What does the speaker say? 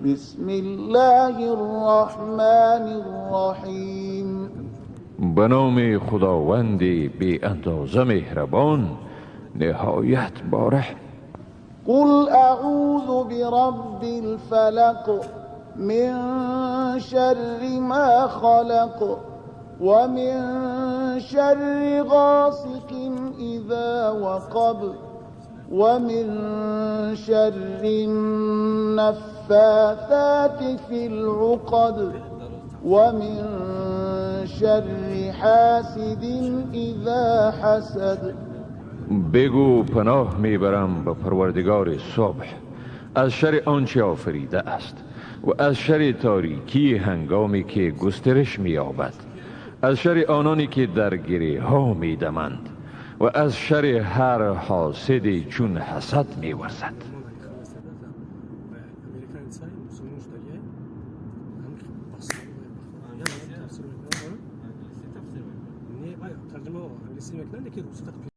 بسم الله الرحمن الرحیم. به نام خداوند بی اندازه مهربان نهایت باره. قل اعوذ برب الفلق من شر ما خلق ومن شر غاسق اذا وقب ومن شر النفاثات في العقد ومن شر حاسد اذا حسد. بگو پناه میبرم به پروردگار صبح از شر آنچه آفریده است و از شر تاریکی هنگامی که گسترش می‌یابد، از شر آنانی که در گره ها می‌دمند و از شر هر حاسد چون حسد می‌ورزد.